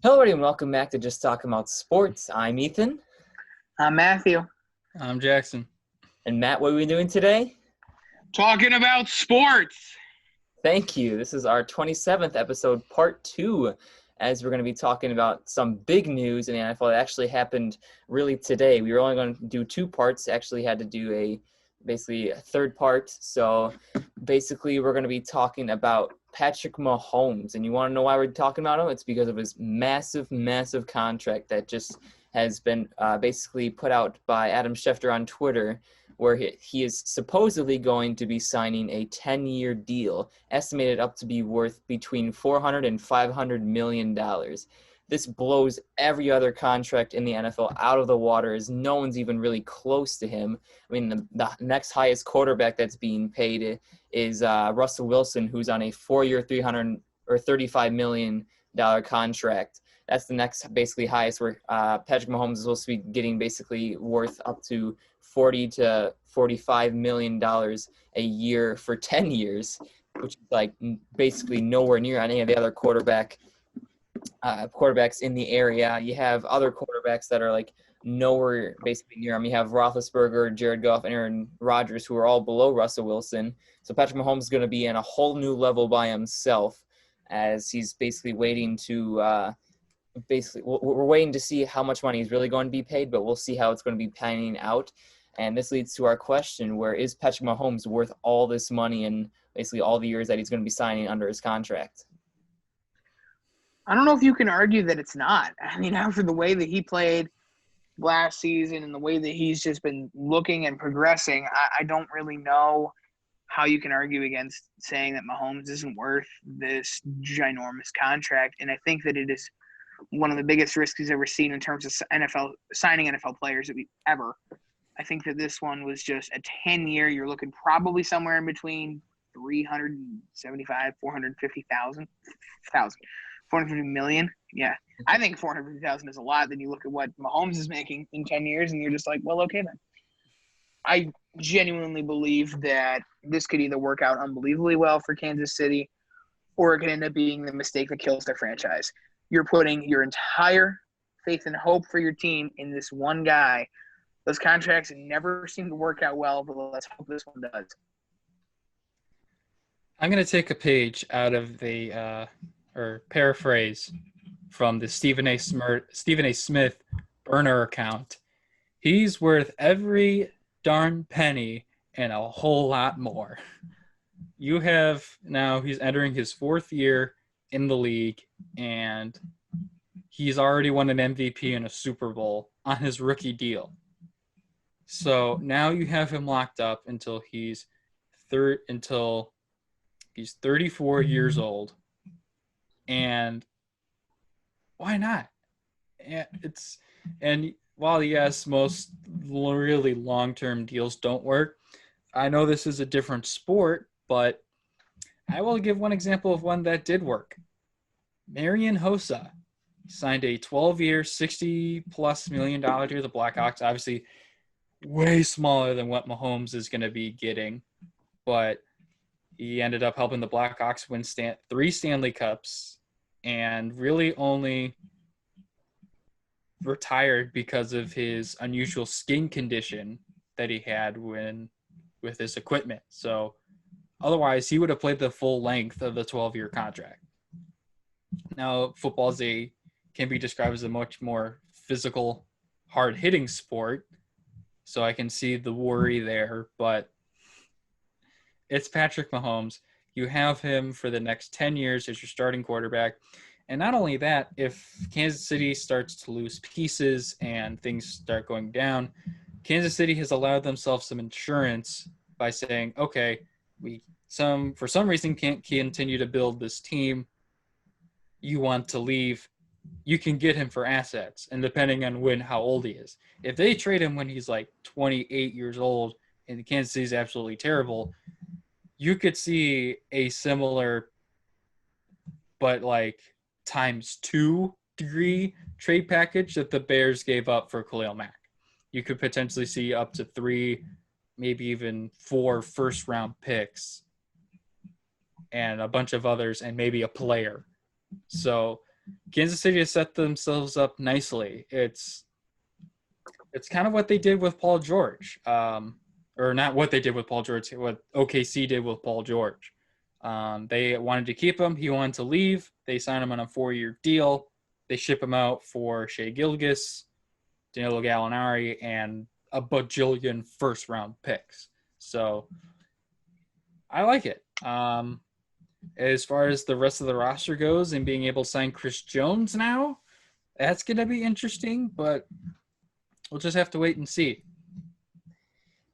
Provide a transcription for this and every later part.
Hello, everybody, and welcome back to Just Talking About Sports. I'm Ethan. I'm Matthew. I'm Jackson. And Matt, what are we doing today? Talking about sports. Thank you. This is our 27th episode, part 2, as we're going to be talking about some big news in the NFL that actually happened really today. We were only going to do 2 parts, actually had to do basically a third part. So basically we're going to be talking about Patrick Mahomes. And you want to know why we're talking about him? It's because of his massive, massive contract that just has been basically put out by Adam Schefter on Twitter, where he is supposedly going to be signing a 10-year deal, estimated up to be worth between $400 and $500 million. This blows every other contract in the NFL out of the water, as no one's even really close to him. I mean, the next highest quarterback that's being paid is Russell Wilson, who's on a 4-year, $35 million contract. That's the next basically highest, where Patrick Mahomes is supposed to be getting basically worth up to $40 to $45 million a year for 10 years, which is like basically nowhere near any of the other quarterbacks in the area. You have other quarterbacks that are like nowhere basically near him. You have Roethlisberger, Jared Goff, and Aaron Rodgers, who are all below Russell Wilson. So Patrick Mahomes is going to be in a whole new level by himself, as he's basically waiting to we're waiting to see how much money he's really going to be paid, but we'll see how it's going to be panning out. And this leads to our question, where is Patrick Mahomes worth all this money and basically all the years that he's going to be signing under his contract? I don't know if you can argue that it's not. I mean, after the way that he played last season and the way that he's just been looking and progressing, I don't really know how you can argue against saying that Mahomes isn't worth this ginormous contract. And I think that it is one of the biggest risks he's ever seen in terms of signing NFL players that we've ever. I think that this one was just a 10-year. You're looking probably somewhere in between 375, 450 million. Yeah. I think 450,000 is a lot. Then you look at what Mahomes is making in 10 years and you're just like, well, okay then. I genuinely believe that this could either work out unbelievably well for Kansas City, or it could end up being the mistake that kills their franchise. You're putting your entire faith and hope for your team in this one guy. Those contracts never seem to work out well, but let's hope this one does. I'm going to take a page out of or paraphrase from the Stephen A. Smith burner account. He's worth every darn penny and a whole lot more. You have now, he's entering his 4th year in the league, and he's already won an MVP and a Super Bowl on his rookie deal. So now you have him locked up until he's 34 years old. And why not? And while yes, most really long-term deals don't work, I know this is a different sport, but I will give one example of one that did work. Marion Hossa signed a 12-year, $60+ million deal with the Blackhawks. Obviously, way smaller than what Mahomes is going to be getting, but he ended up helping the Blackhawks win 3 Stanley Cups, and really only retired because of his unusual skin condition that he had with his equipment. So otherwise, he would have played the full length of the 12-year contract. Now, football can be described as a much more physical, hard-hitting sport, so I can see the worry there, but it's Patrick Mahomes. You have him for the next 10 years as your starting quarterback. And not only that, if Kansas City starts to lose pieces and things start going down, Kansas City has allowed themselves some insurance by saying, okay, we for some reason can't continue to build this team. You want to leave, you can get him for assets, and depending on how old he is. If they trade him when he's like 28 years old and Kansas City is absolutely terrible, you could see a similar but like ×2 degree trade package that the Bears gave up for Khalil Mack. You could potentially see up to 3, maybe even 4 first-round picks and a bunch of others and maybe a player. So Kansas City has set themselves up nicely. It's kind of what they did with Paul George, or not what they did with Paul George, what OKC did with Paul George. They wanted to keep him. He wanted to leave. They signed him on a 4-year deal. They ship him out for Shea Gilgeous, Danilo Gallinari, and a bajillion first-round picks. So I like it. As far as the rest of the roster goes and being able to sign Chris Jones now, that's going to be interesting, but we'll just have to wait and see.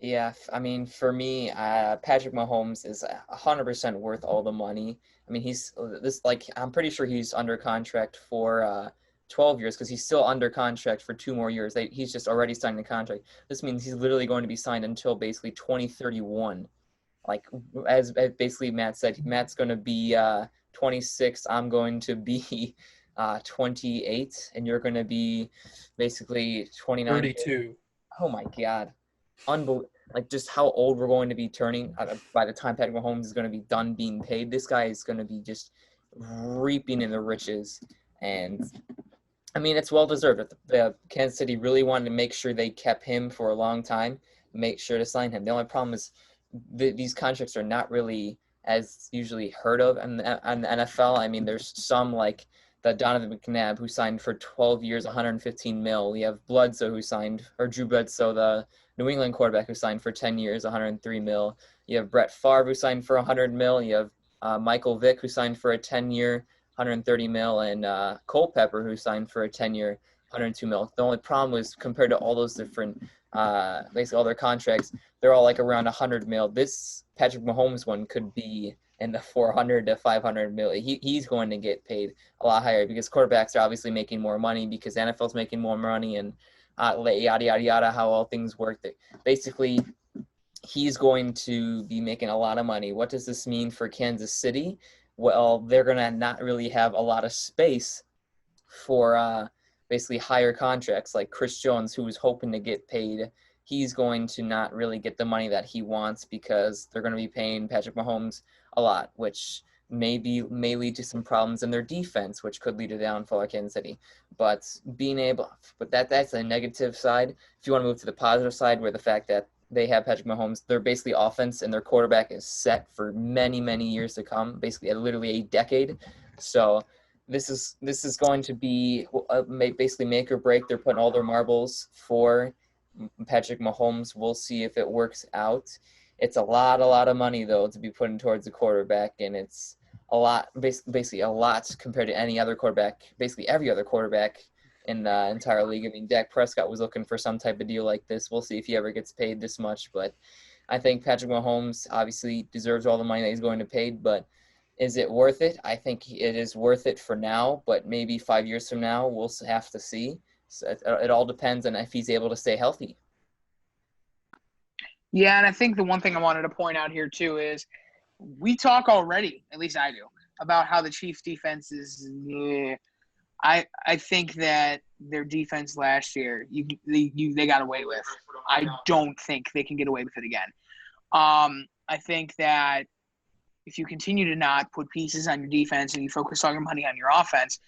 Yeah, I mean, for me, Patrick Mahomes is 100% worth all the money. I mean, I'm pretty sure he's under contract for 12 years because he's still under contract for 2 more years. He's just already signed the contract. This means he's literally going to be signed until basically 2031. Like, as basically Matt said, Matt's going to be 26. I'm going to be 28, and you're going to be basically 29. 32. Oh my God. Unbelievable. Like, just how old we're going to be turning by the time Patrick Mahomes is going to be done being paid. This guy is going to be just reaping in the riches. And, I mean, it's well-deserved. The Kansas City really wanted to make sure they kept him for a long time, make sure to sign him. The only problem is these contracts are not really as usually heard of in the NFL. I mean, there's some like the Donovan McNabb who signed for 12 years, 115 mil. We have Bledsoe who signed, or Drew Bledsoe, the New England quarterback who signed for 10 years, 103 mil. You have Brett Favre who signed for 100 mil. You have Michael Vick who signed for a 10-year, 130 mil, and Culpepper who signed for a 10-year, 102 mil. The only problem was compared to all those different, basically all their contracts, they're all like around 100 mil. This Patrick Mahomes one could be in the 400 to 500 mil. He's going to get paid a lot higher because quarterbacks are obviously making more money because the NFL's making more money and yada, yada, yada, how all things work. Basically, he's going to be making a lot of money. What does this mean for Kansas City? Well, they're going to not really have a lot of space for basically higher contracts like Chris Jones, who was hoping to get paid. He's going to not really get the money that he wants because they're going to be paying Patrick Mahomes a lot, which may lead to some problems in their defense, which could lead to the downfall of Kansas City. But that's a negative side. If you want to move to the positive side, where the fact that they have Patrick Mahomes, their basically offense and their quarterback is set for many, many years to come, basically literally a decade. So this is going to be basically make or break. They're putting all their marbles for Patrick Mahomes. We'll see if it works out. It's a lot of money though to be putting towards a quarterback, and it's a lot, basically a lot compared to any other quarterback, basically every other quarterback in the entire league. I mean, Dak Prescott was looking for some type of deal like this. We'll see if he ever gets paid this much, but I think Patrick Mahomes obviously deserves all the money that he's going to pay, but is it worth it? I think it is worth it for now, but maybe 5 years from now, we'll have to see. So it all depends on if he's able to stay healthy. Yeah, and I think the one thing I wanted to point out here too is we talk already, at least I do, about how the Chiefs' defense is. I think that their defense last year, they got away with. I don't think they can get away with it again. I think that if you continue to not put pieces on your defense and you focus all your money on your offense,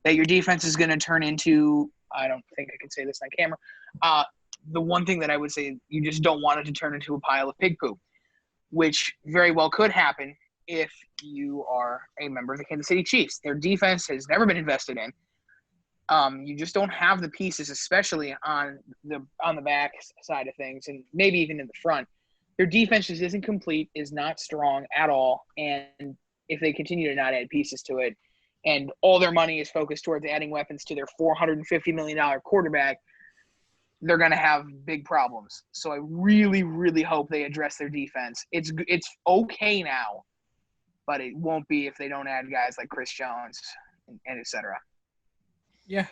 that your defense is going to turn into, I don't think I can say this on camera, the one thing that I would say, you just don't want it to turn into a pile of pig poop, which very well could happen if you are a member of the Kansas City Chiefs. Their defense has never been invested in. You just don't have the pieces, especially on the back side of things, and maybe even in the front. Their defense just isn't complete, is not strong at all, and if they continue to not add pieces to it, and all their money is focused towards adding weapons to their $450 million quarterback, they're going to have big problems. So I really, really hope they address their defense. It's okay now, but it won't be if they don't add guys like Chris Jones and et cetera. Yeah.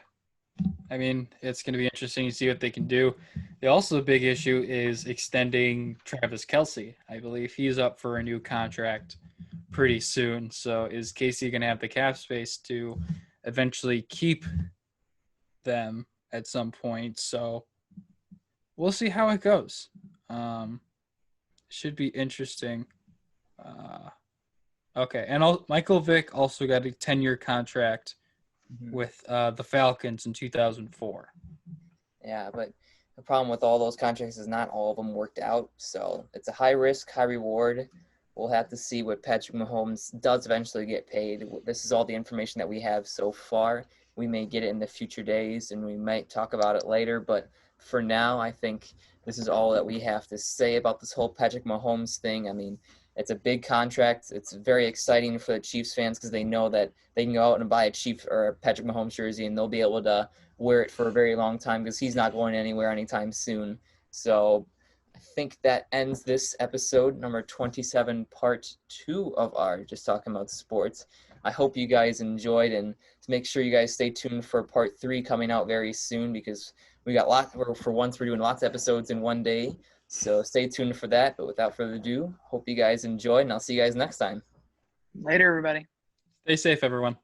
I mean, it's going to be interesting to see what they can do. The also big issue is extending Travis Kelce. I believe he's up for a new contract pretty soon. So is Casey going to have the cap space to eventually keep them at some point? So we'll see how it goes. Should be interesting. Okay, and Michael Vick also got a 10-year contract with the Falcons in 2004. Yeah, but the problem with all those contracts is not all of them worked out. So it's a high risk, high reward. We'll have to see what Patrick Mahomes does eventually get paid. This is all the information that we have so far. We may get it in the future days and we might talk about it later. But for now, I think this is all that we have to say about this whole Patrick Mahomes thing. I mean, it's a big contract. It's very exciting for the Chiefs fans because they know that they can go out and buy a Chief or a Patrick Mahomes jersey and they'll be able to wear it for a very long time because he's not going anywhere anytime soon. So I think that ends this episode, number 27, part 2 of our Just Talking About Sports. I hope you guys enjoyed, and make sure you guys stay tuned for part 3 coming out very soon because we got for once we're doing lots of episodes in one day. So stay tuned for that. But without further ado, hope you guys enjoyed, and I'll see you guys next time. Later, everybody. Stay safe, everyone.